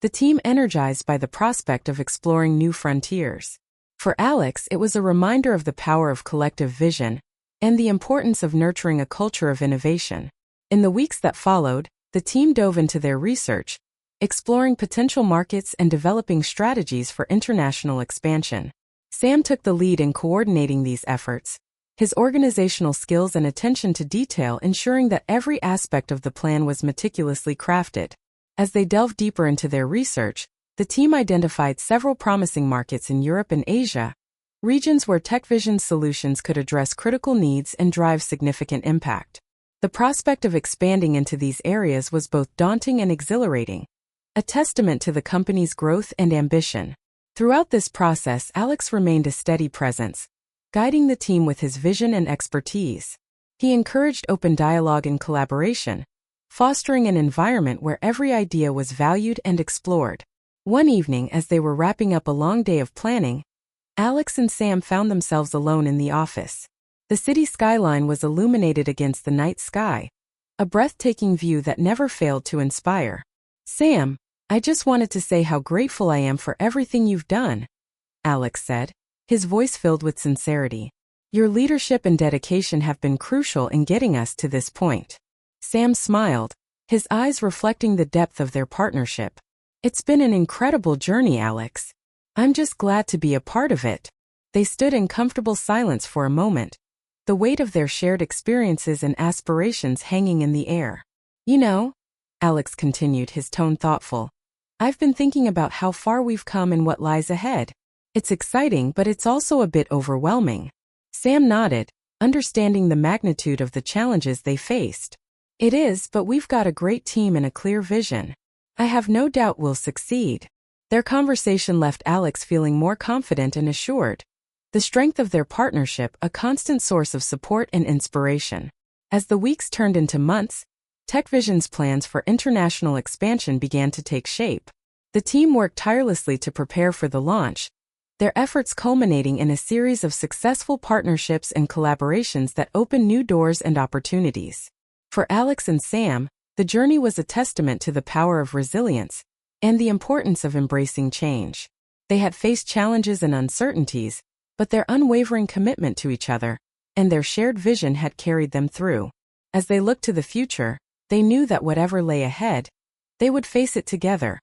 the team energized by the prospect of exploring new frontiers. For Alex, it was a reminder of the power of collective vision and the importance of nurturing a culture of innovation. In the weeks that followed, the team dove into their research, exploring potential markets and developing strategies for international expansion. Sam took the lead in coordinating these efforts, his organizational skills and attention to detail ensuring that every aspect of the plan was meticulously crafted. As they delved deeper into their research, the team identified several promising markets in Europe and Asia, regions where TechVision's solutions could address critical needs and drive significant impact. The prospect of expanding into these areas was both daunting and exhilarating, a testament to the company's growth and ambition. Throughout this process, Alex remained a steady presence, guiding the team with his vision and expertise. He encouraged open dialogue and collaboration, fostering an environment where every idea was valued and explored. One evening, as they were wrapping up a long day of planning, Alex and Sam found themselves alone in the office. The city skyline was illuminated against the night sky, a breathtaking view that never failed to inspire. "Sam, I just wanted to say how grateful I am for everything you've done," Alex said, his voice filled with sincerity. "Your leadership and dedication have been crucial in getting us to this point." Sam smiled, his eyes reflecting the depth of their partnership. "It's been an incredible journey, Alex. I'm just glad to be a part of it." They stood in comfortable silence for a moment, the weight of their shared experiences and aspirations hanging in the air. "You know," Alex continued, his tone thoughtful, "I've been thinking about how far we've come and what lies ahead. It's exciting, but it's also a bit overwhelming." Sam nodded, understanding the magnitude of the challenges they faced. "It is, but we've got a great team and a clear vision. I have no doubt we'll succeed." Their conversation left Alex feeling more confident and assured, the strength of their partnership a constant source of support and inspiration. As the weeks turned into months, TechVision's plans for international expansion began to take shape. The team worked tirelessly to prepare for the launch, their efforts culminating in a series of successful partnerships and collaborations that opened new doors and opportunities. For Alex and Sam, the journey was a testament to the power of resilience and the importance of embracing change. They had faced challenges and uncertainties, but their unwavering commitment to each other and their shared vision had carried them through. As they looked to the future, they knew that whatever lay ahead, they would face it together,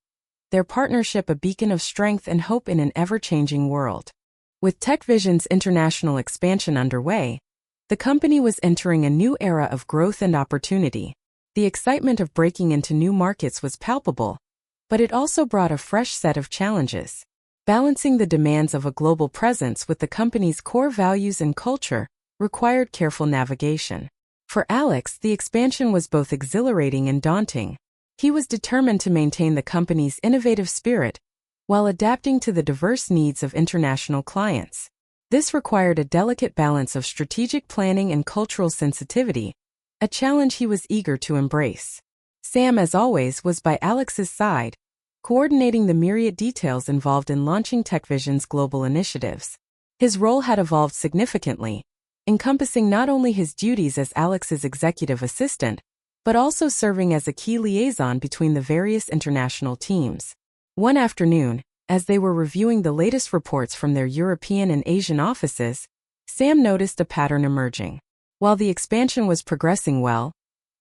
their partnership a beacon of strength and hope in an ever-changing world. With TechVision's international expansion underway, the company was entering a new era of growth and opportunity. The excitement of breaking into new markets was palpable, but it also brought a fresh set of challenges. Balancing the demands of a global presence with the company's core values and culture required careful navigation. For Alex, the expansion was both exhilarating and daunting. He was determined to maintain the company's innovative spirit while adapting to the diverse needs of international clients. This required a delicate balance of strategic planning and cultural sensitivity, a challenge he was eager to embrace. Sam, as always, was by Alex's side, coordinating the myriad details involved in launching TechVision's global initiatives. His role had evolved significantly, encompassing not only his duties as Alex's executive assistant, but also serving as a key liaison between the various international teams. One afternoon, as they were reviewing the latest reports from their European and Asian offices, Sam noticed a pattern emerging. While the expansion was progressing well,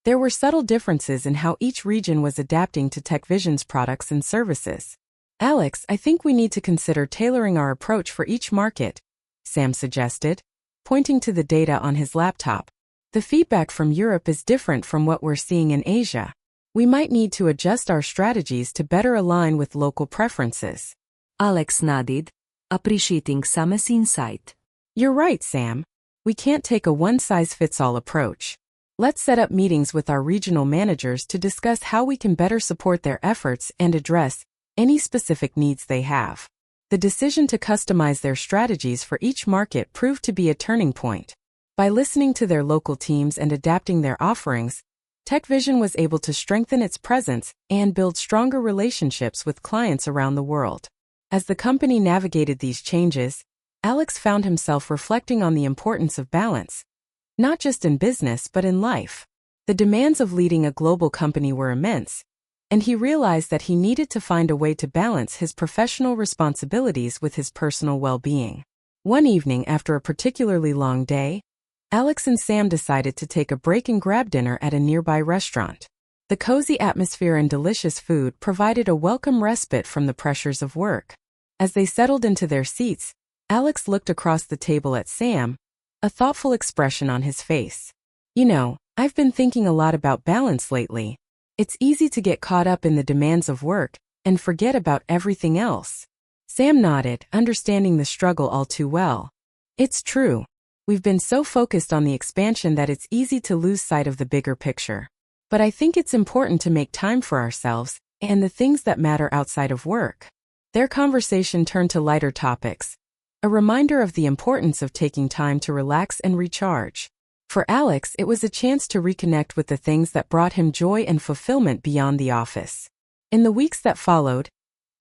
there were subtle differences in how each region was adapting to TechVision's products and services. "Alex, I think we need to consider tailoring our approach for each market," Sam suggested, pointing to the data on his laptop. "The feedback from Europe is different from what we're seeing in Asia. We might need to adjust our strategies to better align with local preferences." Alex nodded, appreciating Sam's insight. "You're right, Sam. We can't take a one-size-fits-all approach. Let's set up meetings with our regional managers to discuss how we can better support their efforts and address any specific needs they have." The decision to customize their strategies for each market proved to be a turning point. By listening to their local teams and adapting their offerings, TechVision was able to strengthen its presence and build stronger relationships with clients around the world. As the company navigated these changes, Alex found himself reflecting on the importance of balance, not just in business but in life. The demands of leading a global company were immense, and he realized that he needed to find a way to balance his professional responsibilities with his personal well-being. One evening after a particularly long day, Alex and Sam decided to take a break and grab dinner at a nearby restaurant. The cozy atmosphere and delicious food provided a welcome respite from the pressures of work. As they settled into their seats, Alex looked across the table at Sam, a thoughtful expression on his face. "You know, I've been thinking a lot about balance lately. It's easy to get caught up in the demands of work and forget about everything else." Sam nodded, understanding the struggle all too well. "It's true. We've been so focused on the expansion that it's easy to lose sight of the bigger picture. But I think it's important to make time for ourselves and the things that matter outside of work." Their conversation turned to lighter topics, a reminder of the importance of taking time to relax and recharge. For Alex, it was a chance to reconnect with the things that brought him joy and fulfillment beyond the office. In the weeks that followed,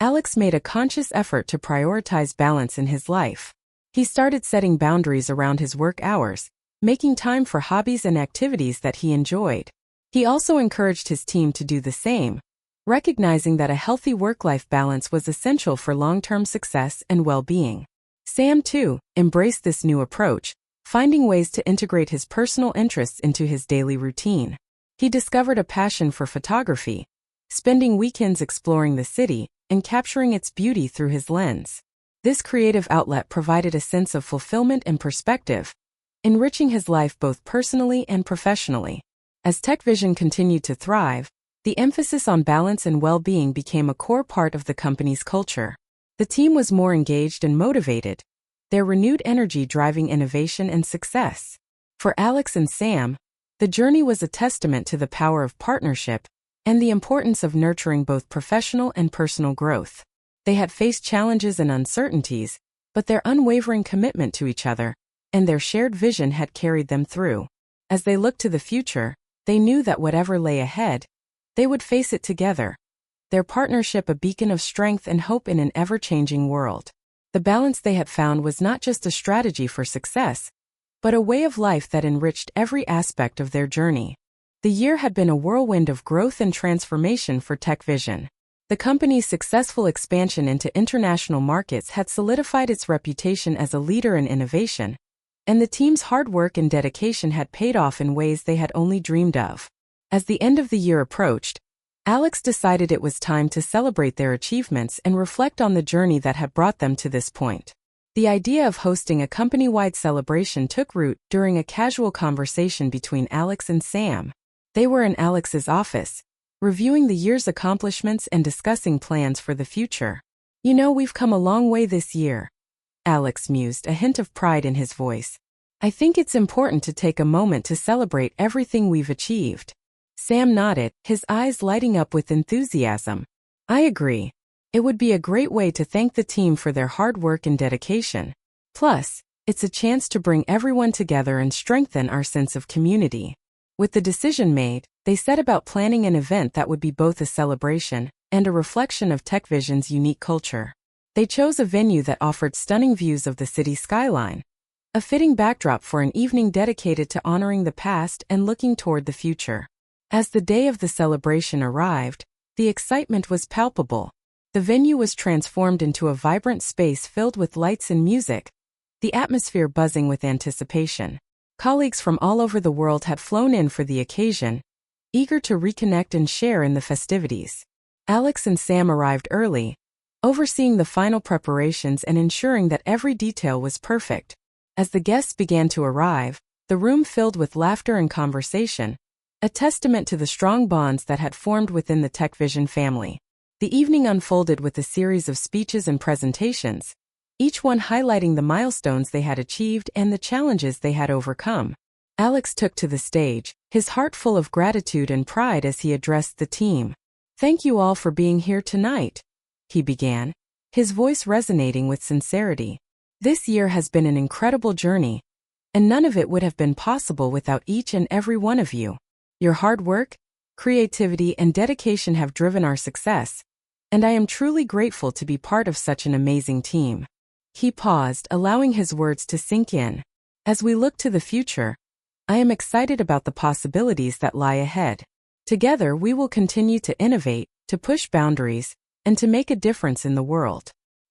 Alex made a conscious effort to prioritize balance in his life. He started setting boundaries around his work hours, making time for hobbies and activities that he enjoyed. He also encouraged his team to do the same, recognizing that a healthy work-life balance was essential for long-term success and well-being. Sam, too, embraced this new approach, finding ways to integrate his personal interests into his daily routine. He discovered a passion for photography, spending weekends exploring the city and capturing its beauty through his lens. This creative outlet provided a sense of fulfillment and perspective, enriching his life both personally and professionally. As TechVision continued to thrive, the emphasis on balance and well-being became a core part of the company's culture. The team was more engaged and motivated, their renewed energy driving innovation and success. For Alex and Sam, the journey was a testament to the power of partnership and the importance of nurturing both professional and personal growth. They had faced challenges and uncertainties, but their unwavering commitment to each other and their shared vision had carried them through. As they looked to the future, they knew that whatever lay ahead, they would face it together, their partnership a beacon of strength and hope in an ever-changing world. The balance they had found was not just a strategy for success, but a way of life that enriched every aspect of their journey. The year had been a whirlwind of growth and transformation for TechVision. The company's successful expansion into international markets had solidified its reputation as a leader in innovation, and the team's hard work and dedication had paid off in ways they had only dreamed of. As the end of the year approached, Alex decided it was time to celebrate their achievements and reflect on the journey that had brought them to this point. The idea of hosting a company-wide celebration took root during a casual conversation between Alex and Sam. They were in Alex's office, reviewing the year's accomplishments and discussing plans for the future. "You know, we've come a long way this year," Alex mused, a hint of pride in his voice. "I think it's important to take a moment to celebrate everything we've achieved." Sam nodded, his eyes lighting up with enthusiasm. "I agree. It would be a great way to thank the team for their hard work and dedication. Plus, it's a chance to bring everyone together and strengthen our sense of community. With the decision made, they set about planning an event that would be both a celebration and a reflection of TechVision's unique culture. They chose a venue that offered stunning views of the city skyline, a fitting backdrop for an evening dedicated to honoring the past and looking toward the future. As the day of the celebration arrived, the excitement was palpable. The venue was transformed into a vibrant space filled with lights and music, the atmosphere buzzing with anticipation. Colleagues from all over the world had flown in for the occasion, eager to reconnect and share in the festivities. Alex and Sam arrived early, overseeing the final preparations and ensuring that every detail was perfect. As the guests began to arrive, the room filled with laughter and conversation, a testament to the strong bonds that had formed within the TechVision family. The evening unfolded with a series of speeches and presentations, each one highlighting the milestones they had achieved and the challenges they had overcome. Alex took to the stage, his heart full of gratitude and pride as he addressed the team. "Thank you all for being here tonight," he began, his voice resonating with sincerity. "This year has been an incredible journey, and none of it would have been possible without each and every one of you. Your hard work, creativity, and dedication have driven our success, and I am truly grateful to be part of such an amazing team." He paused, allowing his words to sink in. "As we look to the future, I am excited about the possibilities that lie ahead. Together, we will continue to innovate, to push boundaries, and to make a difference in the world.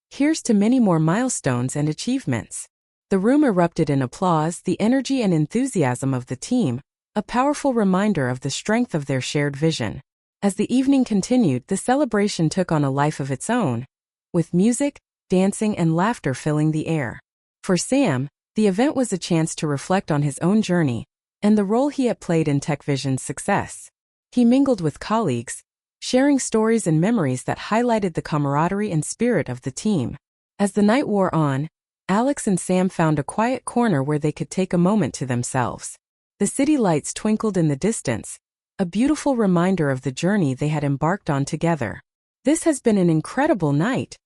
Here's to many more milestones and achievements." The room erupted in applause, the energy and enthusiasm of the team, a powerful reminder of the strength of their shared vision. As the evening continued, the celebration took on a life of its own, with music, dancing, and laughter filling the air. For Sam, the event was a chance to reflect on his own journey and the role he had played in TechVision's success. He mingled with colleagues, sharing stories and memories that highlighted the camaraderie and spirit of the team. As the night wore on, Alex and Sam found a quiet corner where they could take a moment to themselves. The city lights twinkled in the distance, a beautiful reminder of the journey they had embarked on together. "This has been an incredible night,"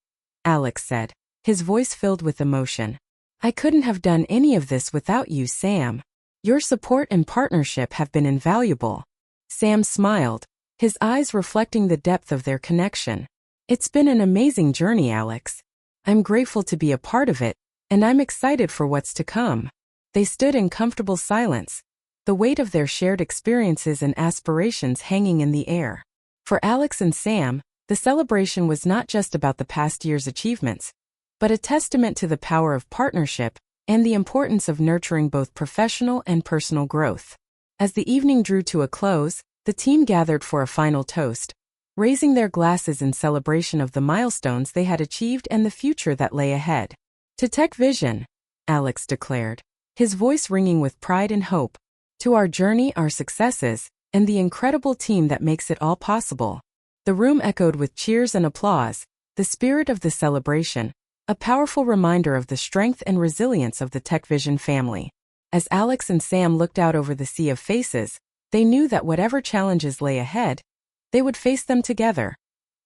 Alex said, his voice filled with emotion. "I couldn't have done any of this without you, Sam. Your support and partnership have been invaluable." Sam smiled, his eyes reflecting the depth of their connection. "It's been an amazing journey, Alex. I'm grateful to be a part of it, and I'm excited for what's to come." They stood in comfortable silence, the weight of their shared experiences and aspirations hanging in the air. For Alex and Sam, the celebration was not just about the past year's achievements, but a testament to the power of partnership and the importance of nurturing both professional and personal growth. As the evening drew to a close, the team gathered for a final toast, raising their glasses in celebration of the milestones they had achieved and the future that lay ahead. "To TechVision," Alex declared, his voice ringing with pride and hope. "To our journey, our successes, and the incredible team that makes it all possible." The room echoed with cheers and applause, the spirit of the celebration, a powerful reminder of the strength and resilience of the TechVision family. As Alex and Sam looked out over the sea of faces, they knew that whatever challenges lay ahead, they would face them together,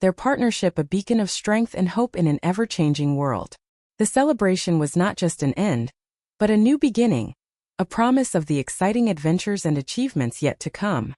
their partnership a beacon of strength and hope in an ever-changing world. The celebration was not just an end, but a new beginning, a promise of the exciting adventures and achievements yet to come.